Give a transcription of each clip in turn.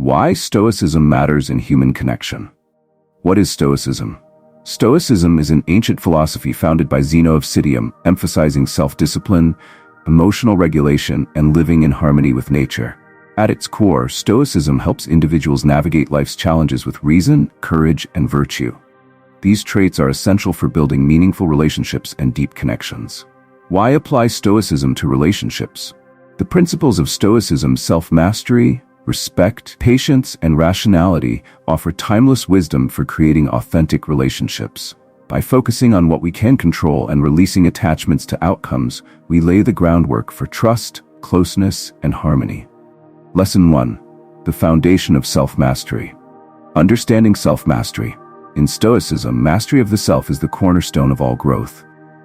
Why Stoicism matters in human connection. What is Stoicism? Stoicism is an ancient philosophy founded by Zeno of Citium, emphasizing self-discipline, emotional regulation, and living in harmony with nature. At its core, Stoicism helps individuals navigate life's challenges with reason, courage, and virtue. These traits are essential for building meaningful relationships and deep connections. Why apply Stoicism to relationships? The principles of Stoicism, self-mastery, respect, patience, and rationality, offer timeless wisdom for creating authentic relationships. By focusing on what we can control and releasing attachments to outcomes, we lay the groundwork for trust, closeness, and harmony. Lesson 1. The foundation of self-mastery. Understanding self-mastery. In Stoicism, mastery of the self is the cornerstone of all growth.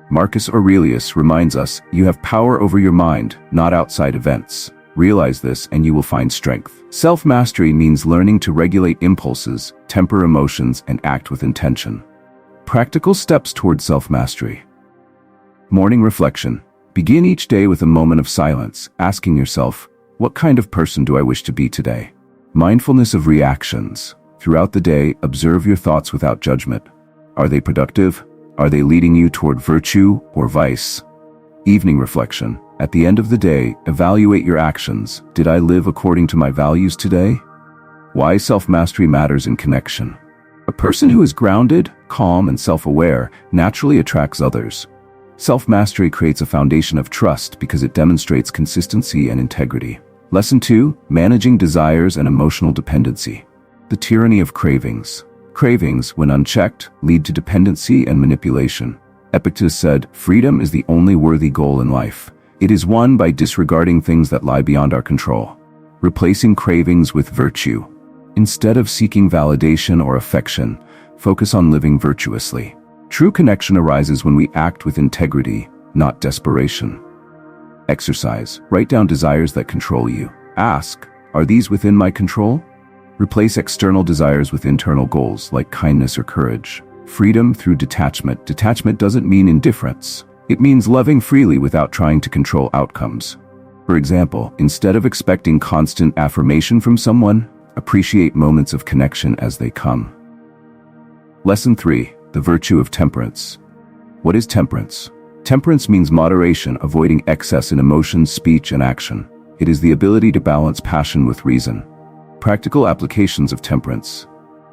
Marcus Aurelius reminds us, "You have power over your mind, not outside events. Realize this and you will find strength." Self-mastery means learning to regulate impulses, temper emotions, and act with intention. Practical steps toward self-mastery. Morning reflection. Begin each day with a moment of silence, asking yourself, what kind of person do I wish to be today? Mindfulness of reactions. Throughout the day, observe your thoughts without judgment. Are they productive? Are they leading you toward virtue or vice? Evening reflection. At the end of the day, evaluate your actions. Did I live according to my values today? Why self-mastery matters in connection. A person who is grounded, calm, and self-aware naturally attracts others. Self-mastery creates a foundation of trust because it demonstrates consistency and integrity. Lesson 2. Managing desires and emotional dependency. The tyranny of cravings. Cravings, when unchecked, lead to dependency and manipulation. Epictetus said, "Freedom is the only worthy goal in life. It is won by disregarding things that lie beyond our control." Replacing cravings with virtue. Instead of seeking validation or affection, focus on living virtuously. True connection arises when we act with integrity, not desperation. Exercise. Write down desires that control you. Ask, are these within my control? Replace external desires with internal goals like kindness or courage. Freedom through detachment. Detachment doesn't mean indifference. It means loving freely without trying to control outcomes. For example, instead of expecting constant affirmation from someone, appreciate moments of connection as they come. Lesson 3. The virtue of temperance. What is temperance? Temperance means moderation, avoiding excess in emotion, speech, and action. It is the ability to balance passion with reason. Practical applications of temperance.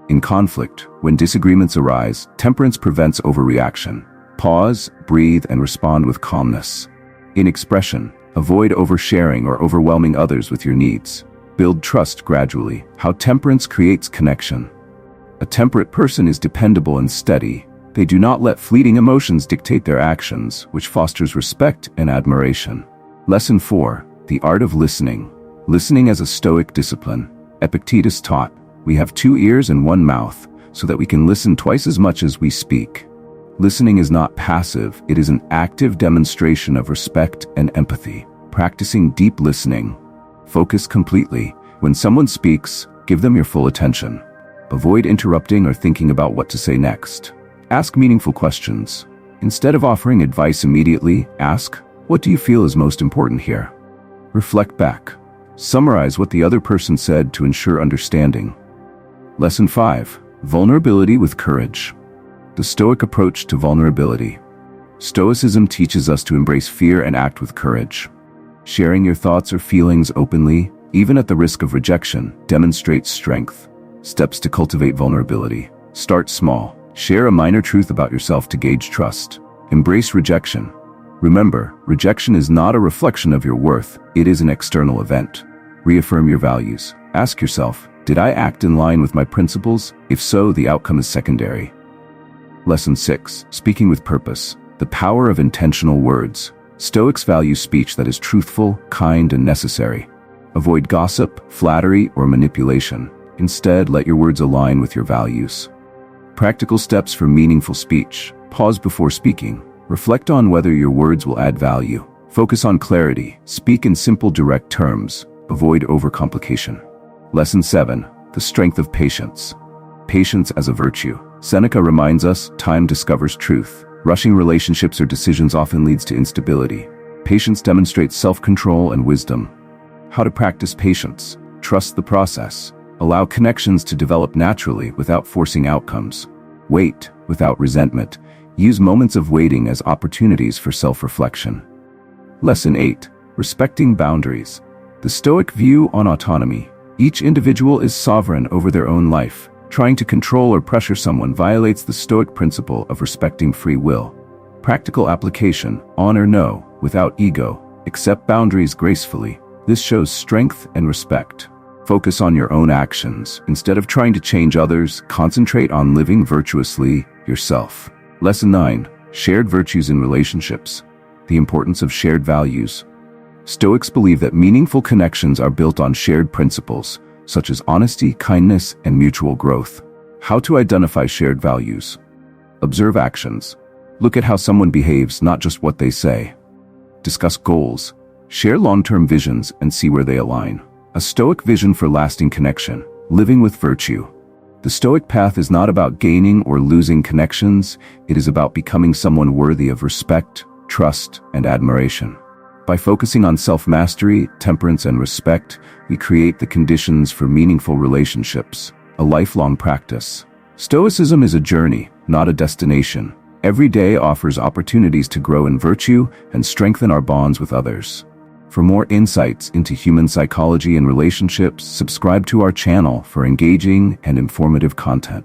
In conflict, when disagreements arise, temperance prevents overreaction. Pause, breathe, and respond with calmness. In expression, avoid oversharing or overwhelming others with your needs. Build trust gradually. How temperance creates connection. A temperate person is dependable and steady. They do not let fleeting emotions dictate their actions, which fosters respect and admiration. Lesson 4. The art of listening. Listening as a Stoic discipline. Epictetus taught, "We have 2 ears and 1 mouth, so that we can listen twice as much as we speak." Listening is not passive, it is an active demonstration of respect and empathy. Practicing deep listening. Focus completely. When someone speaks, give them your full attention. Avoid interrupting or thinking about what to say next. Ask meaningful questions. Instead of offering advice immediately, ask, what do you feel is most important here? Reflect back. Summarize what the other person said to ensure understanding. Lesson 5. Vulnerability with courage. The Stoic approach to vulnerability. Stoicism teaches us to embrace fear and act with courage. Sharing your thoughts or feelings openly, even at the risk of rejection, demonstrates strength. Steps to cultivate vulnerability. Start small. Share a minor truth about yourself to gauge trust. Embrace rejection. Remember, rejection is not a reflection of your worth, it is an external event. Reaffirm your values. Ask yourself, did I act in line with my principles? If so, the outcome is secondary. Lesson 6. Speaking with purpose. The power of intentional words. Stoics value speech that is truthful, kind, and necessary. Avoid gossip, flattery, or manipulation. Instead, let your words align with your values. Practical steps for meaningful speech. Pause before speaking. Reflect on whether your words will add value. Focus on clarity. Speak in simple, direct terms. Avoid overcomplication. Lesson 7. The strength of patience. Patience as a virtue. Seneca reminds us, time discovers truth. Rushing relationships or decisions often leads to instability. Patience demonstrates self-control and wisdom. How to practice patience. Trust the process. Allow connections to develop naturally without forcing outcomes. Wait without resentment. Use moments of waiting as opportunities for self-reflection. Lesson 8. Respecting boundaries. The Stoic view on autonomy. Each individual is sovereign over their own life. Trying to control or pressure someone violates the Stoic principle of respecting free will. Practical application: honor no, without ego. Accept boundaries gracefully. This shows strength and respect. Focus on your own actions. Instead of trying to change others, concentrate on living virtuously yourself. Lesson 9. Shared virtues in relationships. The importance of shared values. Stoics believe that meaningful connections are built on shared principles, such as honesty, kindness, and mutual growth. How to identify shared values. Observe actions. Look at how someone behaves, not just what they say. Discuss goals. Share long-term visions and see where they align. A Stoic vision for lasting connection. Living with virtue. The Stoic path is not about gaining or losing connections. It is about becoming someone worthy of respect, trust, and admiration. By focusing on self-mastery, temperance, and respect, we create the conditions for meaningful relationships, a lifelong practice. Stoicism is a journey, not a destination. Every day offers opportunities to grow in virtue and strengthen our bonds with others. For more insights into human psychology and relationships, subscribe to our channel for engaging and informative content.